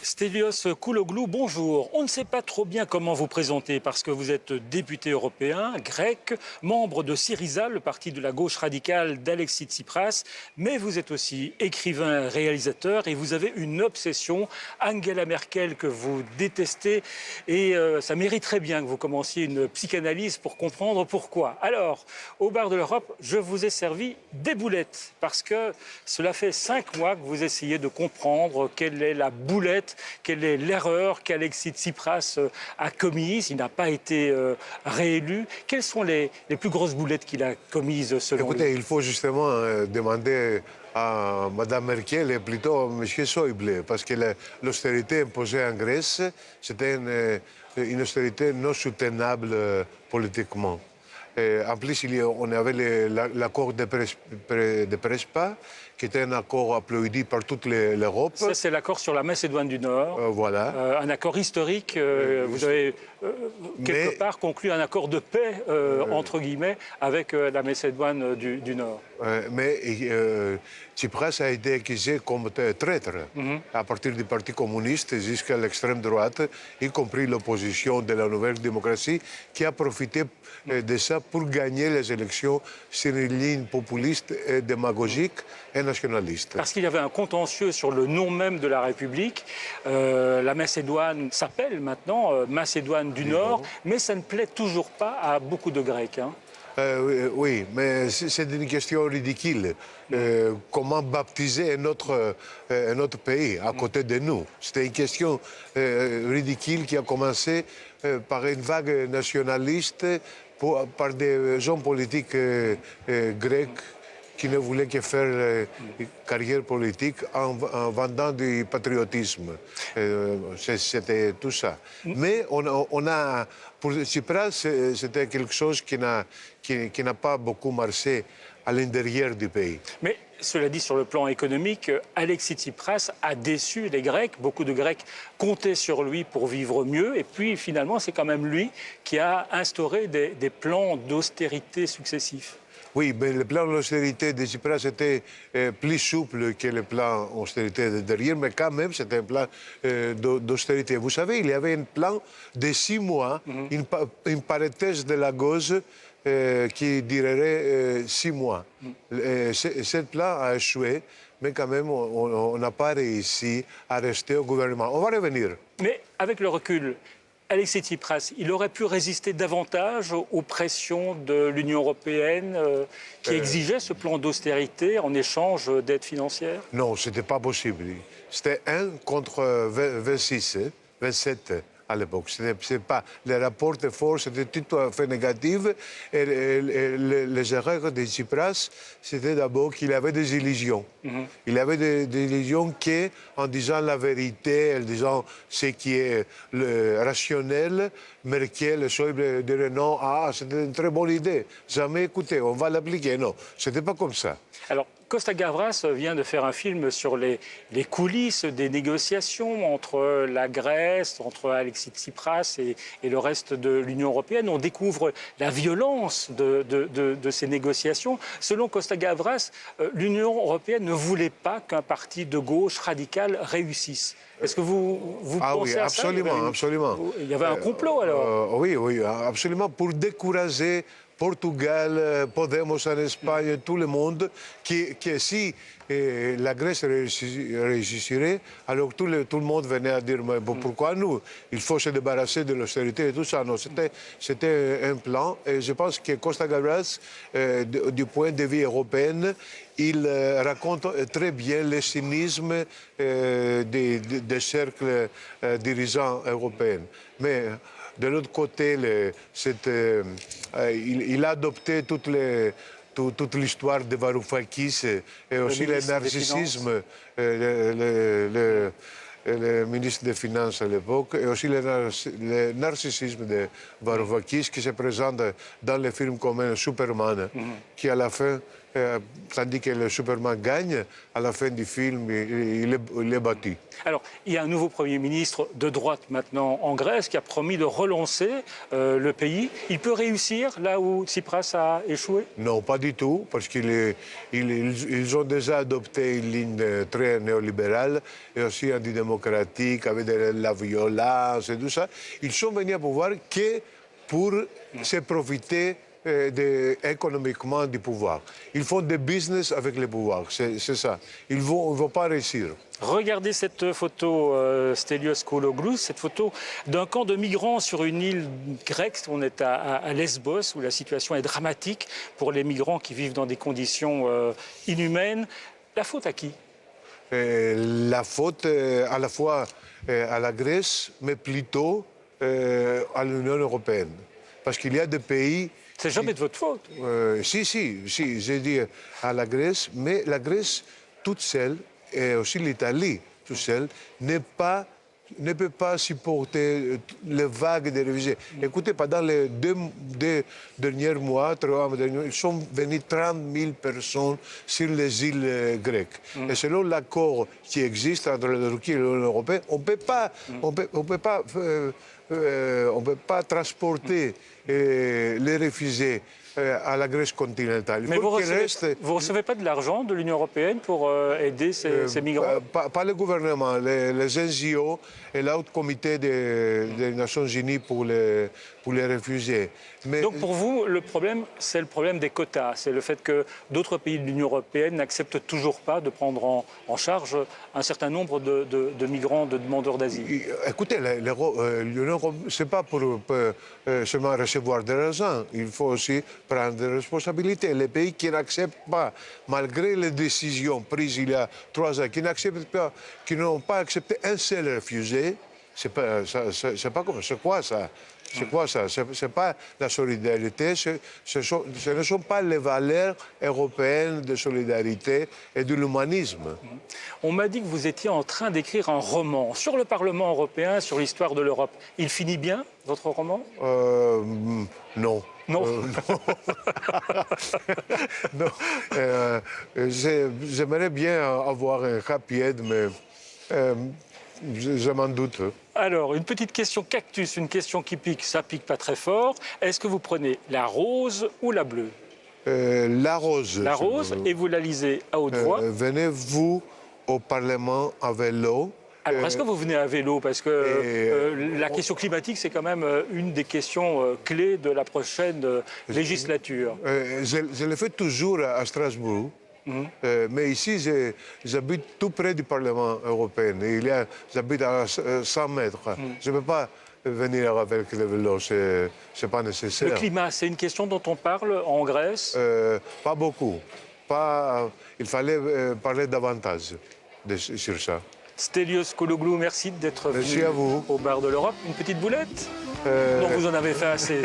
Stelios Kouloglou, bonjour. On ne sait pas trop bien comment vous présenter parce que vous êtes député européen, grec, membre de Syriza, le parti de la gauche radicale d'Alexis Tsipras, mais vous êtes aussi écrivain, réalisateur et vous avez une obsession, Angela Merkel, que vous détestez et ça mériterait bien que vous commenciez une psychanalyse pour comprendre pourquoi. Alors, au bar de l'Europe, je vous ai servi des boulettes parce que cela fait 5 mois que vous essayez de comprendre quelle est la boulette, quelle est l'erreur qu'Alexis Tsipras a commise. Il n'a pas été réélu. Quelles sont les plus grosses boulettes qu'il a commises selon lui? Écoutez, il faut justement demander à Mme Merkel et plutôt à M. Schäuble, parce que l'austérité imposée en Grèce, c'était une austérité non soutenable politiquement. En plus, on avait l'accord de Prespa, qui était un accord applaudi par toute l'Europe. Ça, c'est l'accord sur la Macédoine du Nord. Voilà. Un accord historique. Vous avez quelque part conclu un accord de paix, entre guillemets, avec la Macédoine du Nord. Mais Tsipras a été accusé comme traître à partir du Parti communiste jusqu'à l'extrême droite, y compris l'opposition de la Nouvelle Démocratie, qui a profité de ça pour gagner les élections sur une ligne populiste et démagogique et nationaliste. Parce qu'il y avait un contentieux sur le nom même de la République. La Macédoine s'appelle maintenant Macédoine du Nord, mais ça ne plaît toujours pas à beaucoup de Grecs. Hein. Oui, mais c'est une question ridicule. Comment baptiser un autre pays à côté de nous? C'était une question ridicule qui a commencé par une vague nationaliste, par des hommes politiques grecs qui ne voulaient que faire carrière politique en vendant du patriotisme. C'était tout ça. Mais pour Tsipras, c'était quelque chose qui n'a pas beaucoup marché à l'intérieur du pays. Mais cela dit, sur le plan économique, Alexis Tsipras a déçu les Grecs. Beaucoup de Grecs comptaient sur lui pour vivre mieux. Et puis, finalement, c'est quand même lui qui a instauré des plans d'austérité successifs. Oui, mais le plan d'austérité de Tsipras était plus souple que le plan d'austérité de derrière, mais quand même, c'était un plan d'austérité. Vous savez, il y avait un plan de 6 mois, une parenthèse de la gauche qui durerait 6 mois. Ce plan a échoué, mais quand même, on n'a pas réussi à rester au gouvernement. On va revenir. Mais avec le recul, Alexis Tsipras, il aurait pu résister davantage aux pressions de l'Union européenne qui exigeait ce plan d'austérité en échange d'aides financières? Non, ce n'était pas possible. C'était 1 contre 26, 27 à l'époque. Les rapports de force étaient tout à fait négatifs. Et les erreurs de Tsipras, c'était d'abord qu'il avait des illusions. Il avait des illusions qu'en disant la vérité, en disant ce qui est rationnel, Merkel et Schäuble diraient non, c'était une très bonne idée. Jamais écouté, on va l'appliquer. Non, ce n'était pas comme ça. Alors, Costa Gavras vient de faire un film sur les coulisses des négociations entre la Grèce, entre Alexis Tsipras et le reste de l'Union européenne. On découvre la violence de ces négociations. Selon Costa Gavras, l'Union européenne ne voulait pas qu'un parti de gauche radical réussisse. Est-ce que vous pensez oui, à absolument, ça? absolument. Il y avait un complot alors? Oui, absolument, pour décourager Portugal, Podemos en Espagne, tout le monde, que si la Grèce réussirait, alors tout le monde venait à dire mais pourquoi nous? Il faut se débarrasser de l'austérité et tout ça. Non, c'était un plan. Et je pense que Costa Gavras, du point de vue européen, il raconte très bien le cynisme des cercles dirigeants européens. Mais de l'autre côté, il a adopté toute l'histoire de Varoufakis et aussi le narcissisme, le ministre des Finances à l'époque, et aussi le narcissisme de Varoufakis qui se présente dans le film comme un Superman, qui à la fin tandis que le Superman gagne, à la fin du film, il est battu. Alors, il y a un nouveau Premier ministre de droite maintenant en Grèce qui a promis de relancer le pays. Il peut réussir là où Tsipras a échoué? Non, pas du tout, parce qu'ils ont déjà adopté une ligne très néolibérale et aussi antidémocratique, avec de la violence et tout ça. Ils sont venus à pouvoir que pour se profiter économiquement du pouvoir. Ils font des business avec le pouvoir, c'est ça. Ils ne vont pas réussir. Regardez cette photo, Stelios Kouloglou, cette photo d'un camp de migrants sur une île grecque. On est à Lesbos, où la situation est dramatique pour les migrants qui vivent dans des conditions inhumaines. La faute à qui? La faute à la fois à la Grèce, mais plutôt à l'Union européenne. Parce qu'il y a des pays... C'est jamais de votre faute. Si, j'ai dit à la Grèce, mais la Grèce toute seule, et aussi l'Italie toute seule, ne peut pas supporter les vagues de réfugiés. Écoutez, pendant les deux derniers mois, 3 mois derniers, ils sont venus 30 000 personnes sur les îles grecques. Et selon l'accord qui existe entre la Turquie et l'Union européenne, on peut pas transporter les réfugiés à la Grèce continentale. Mais vous ne recevez pas de l'argent de l'Union européenne pour aider ces migrants? Pas le gouvernement, les NGO et l'autre comité des Nations Unies pour les réfugiés. Mais... Donc pour vous, le problème, c'est le problème des quotas. C'est le fait que d'autres pays de l'Union européenne n'acceptent toujours pas de prendre en charge un certain nombre de migrants, de demandeurs d'asile. Écoutez, l'Union, ce n'est pas pour seulement recevoir de l'argent. Il faut aussi prendre des responsabilités. Les pays qui n'acceptent pas, malgré les décisions prises il y a 3 ans, qui n'ont pas accepté un seul réfugié, c'est quoi ça? C'est quoi ça? C'est pas la solidarité, ce ne sont pas les valeurs européennes de solidarité et de l'humanisme. On m'a dit que vous étiez en train d'écrire un roman sur le Parlement européen, sur l'histoire de l'Europe. Il finit bien, votre roman? Non. Non. Non. J'aimerais bien avoir un happy end, mais je m'en doute. Alors, une petite question cactus, une question qui pique, ça pique pas très fort. Est-ce que vous prenez la rose ou la bleue? La rose. La rose, et vous la lisez à haute voix. Venez-vous au Parlement à vélo? Alors, est-ce que vous venez à vélo? Parce que la question climatique, c'est quand même une des questions clés de la prochaine législature. Je le fais toujours à Strasbourg. Mais ici, j'habite tout près du Parlement européen. J'habite à 100 mètres. Je ne peux pas venir avec le vélo, ce n'est pas nécessaire. Le climat, c'est une question dont on parle en Grèce? Pas beaucoup. Il fallait parler davantage sur ça. Stelios Kouloglou, merci d'être venu au Bar de l'Europe. Une petite boulette? Non, vous en avez fait assez.